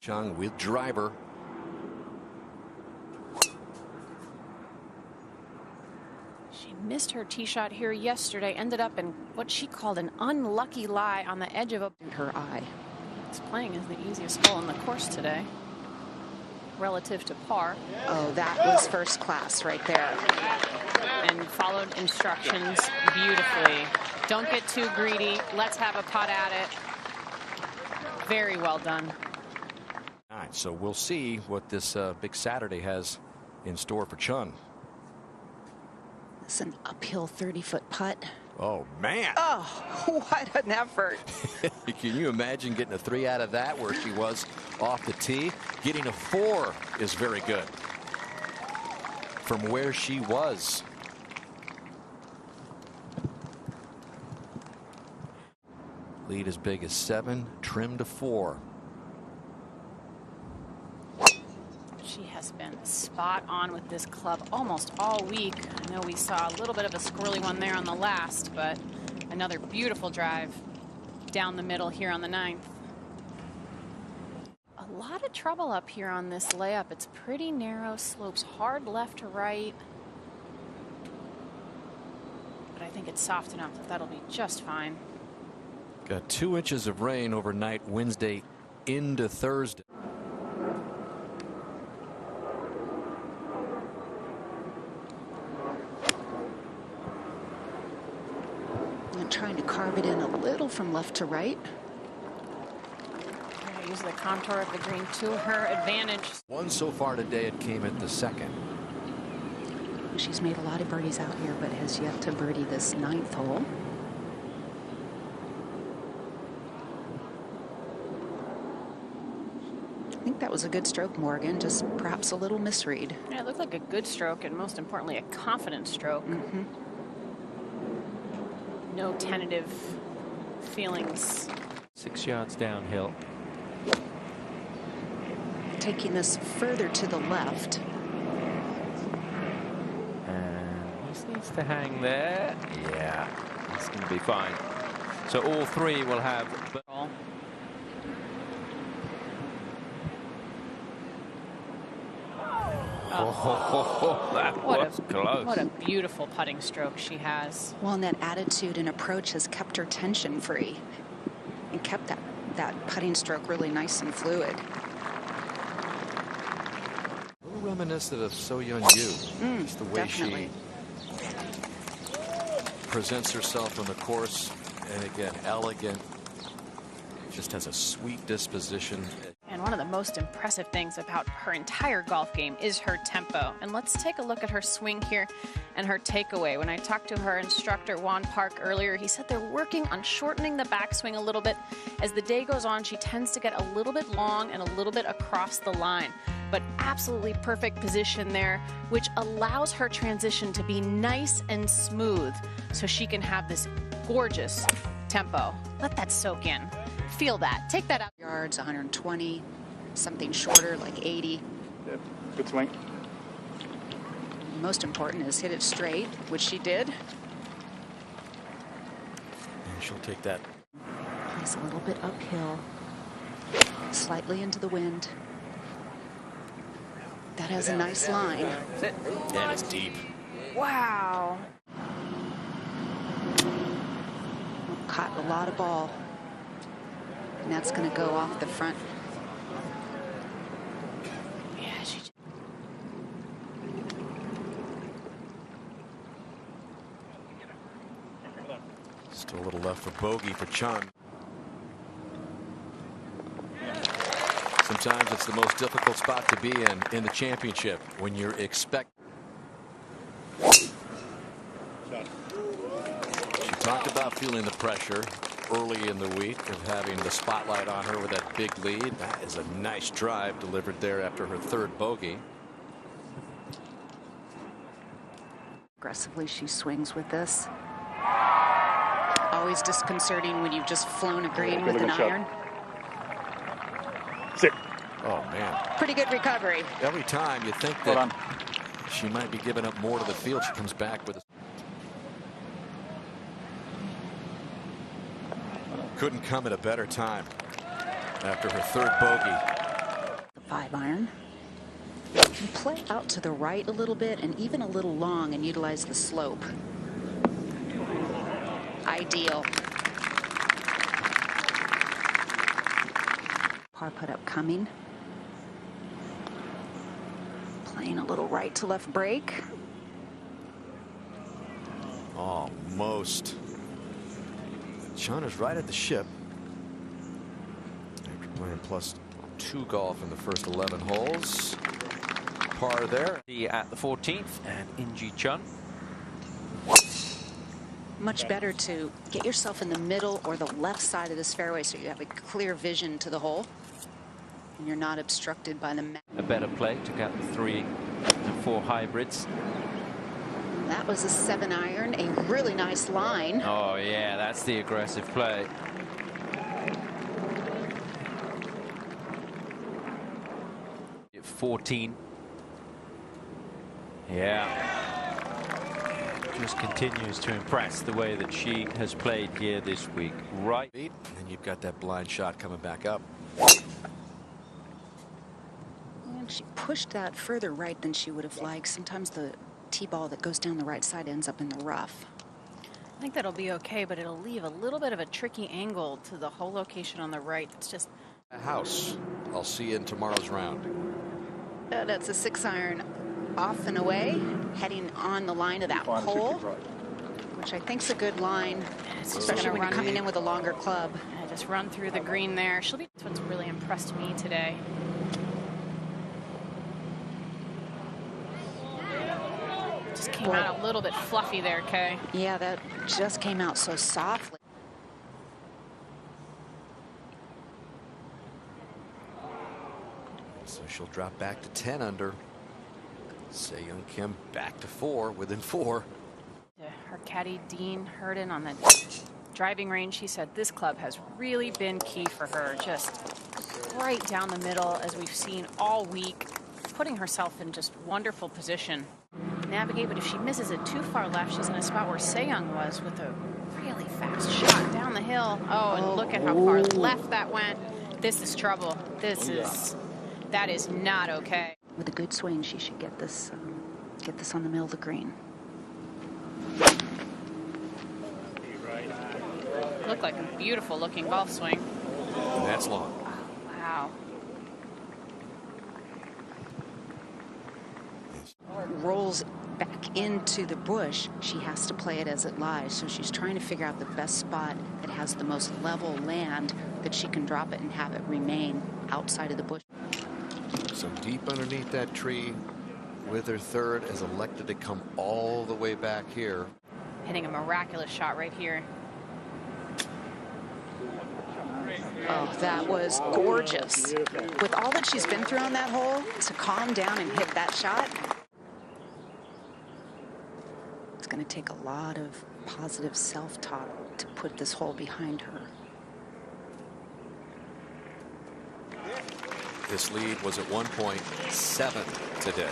Chun with driver. She missed her tee shot here yesterday, ended up in what she called an unlucky lie on the edge of her eye. It's playing as the easiest hole on the course today, relative to par. Oh, that was first class right there. And followed instructions beautifully. Don't get too greedy. Let's have a putt at it. Very well done. All right, so we'll see what this big Saturday has in store for Chun. It's an uphill 30-foot putt. Oh, man. Oh, what an effort. Can you imagine getting a 3 out of that where she was off the tee? Getting a 4 is very good from where she was. Lead as big as 7, trim to 4. She has been spot on with this club almost all week. I know we saw a little bit of a squirrely one there on the last, but another beautiful drive down the middle here on the 9th. A lot of trouble up here on this layup. It's pretty narrow, slopes hard left to right. But I think it's soft enough that that'll be just fine. Got 2 inches of rain overnight Wednesday into Thursday. And trying to carve it in a little from left to right. Use the contour of the green to her advantage. 1 so far today. It came at the 2nd. She's made a lot of birdies out here, but has yet to birdie this 9th hole. I think that was a good stroke, Morgan, just perhaps a little misread. Yeah, it looked like a good stroke, and most importantly, a confident stroke. No tentative feelings. 6 yards downhill. Taking this further to the left. And this needs to hang there. Yeah, it's going to be fine. So all 3 will have. Oh, that was close. What a beautiful putting stroke she has. Well, and that attitude and approach has kept her tension free and kept that putting stroke really nice and fluid. A little reminiscent of So Young Yu. Just the way definitely. she presents herself on the course, and again, elegant. Just has a sweet disposition. And one of the most impressive things about her entire golf game is her tempo. And let's take a look at her swing here and her takeaway. When I talked to her instructor, Juan Park, earlier, he said they're working on shortening the backswing a little bit. As the day goes on, she tends to get a little bit long and a little bit across the line. But absolutely perfect position there, which allows her transition to be nice and smooth so she can have this gorgeous tempo. Let that soak in. Feel that. Take that out. Yards, 120, something shorter like 80. Yeah, good swing. Most important is hit it straight, which she did. And she'll take that. Plays a little bit uphill, slightly into the wind. That has a nice line. And it's deep. Wow. Caught a lot of ball. And that's going to go off the front. Yeah, she. Still a little left for bogey for Chun. Sometimes it's the most difficult spot to be in the championship when you're expect. She talked about feeling the pressure early in the week of having the spotlight on her with that big lead. That is a nice drive delivered there after her 3rd bogey. Aggressively she swings with this. Always disconcerting when you've just flown a green with an iron. Sit. Oh, man. Pretty good recovery. Every time you think that she might be giving up more to the field, she comes back with a... Couldn't come at a better time after her 3rd bogey. play out to the right a little bit and even a little long and utilize the slope. Ideal. Par putt up coming. Playing a little right to left break. Almost. Chun is right at the ship. After playing +2 golf in the first 11 holes. Par there. At the 14th, and Inji Chun. Much better to get yourself in the middle or the left side of this fairway so you have a clear vision to the hole and you're not obstructed by the map. A better play, took out the 3 and 4 hybrids. That was a 7-iron, a really nice line. Oh yeah, that's the aggressive play. At 14. Yeah. Just continues to impress the way that she has played here this week. Right. And you've got that blind shot coming back up. And she pushed that further right than she would have liked. Sometimes the tee ball that goes down the right side ends up in the rough. I think that'll be okay, but it'll leave a little bit of a tricky angle to the hole location on the right. It's just a house. I'll see you in tomorrow's round. That's a 6-iron off and away, heading on the line of that hole, which I think's a good line, especially when you're coming in with a longer club. Just run through the green there. That's what's really impressed me today. Just came out a little bit fluffy there, Kay. Yeah, that just came out so softly. So she'll drop back to 10 under. Se-Young Kim back to 4, within 4. Her caddy, Dean Herden, on the driving range, he said this club has really been key for her. Just right down the middle, as we've seen all week, putting herself in just wonderful position. Navigate, but if she misses it too far left, she's in a spot where Se-Young was with a really fast shot down the hill. Oh, and look at how far left that went. This is trouble. That is not okay. With a good swing, she should get this on the middle of the green. Looked like a beautiful looking golf swing. And that's long. Oh, wow. Rolls back into the bush, she has to play it as it lies. So she's trying to figure out the best spot that has the most level land that she can drop it and have it remain outside of the bush. So deep underneath that tree with her third, has elected to come all the way back here. Hitting a miraculous shot right here. Oh, that was gorgeous. With all that she's been through on that hole, to calm down and hit that shot, it's going to take a lot of positive self-talk to put this hole behind her. This lead was at one point 7 today.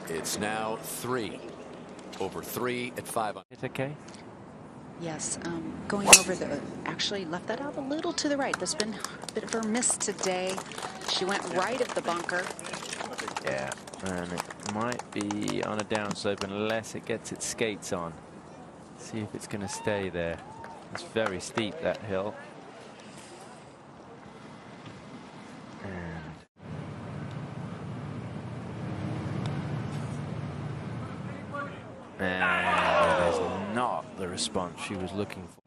It's now 3. Over 3 at 5. It's okay. Yes, going over actually left that out a little to the right. There's been a bit of a miss today. She went right of the bunker. Yeah, and it might be on a downslope unless it gets its skates on. See if it's going to stay there. It's very steep, that hill. And that is not the response she was looking for.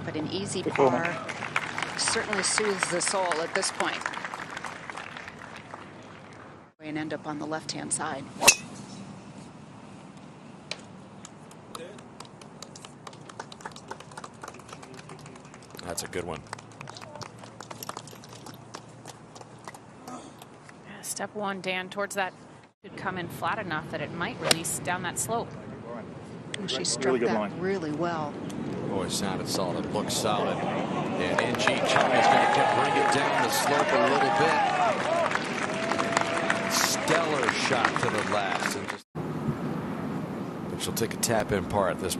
But an easy par certainly soothes the soul at this point. And end up on the left-hand side. That's a good one. Step one, Dan, towards that. Should come in flat enough that it might release down that slope. She struck that really well. Boy, sounded solid, looked solid. And Inji Chun is going to bring it down the slope a little bit. Stellar shot to the last. And she'll take a tap-in par at this point.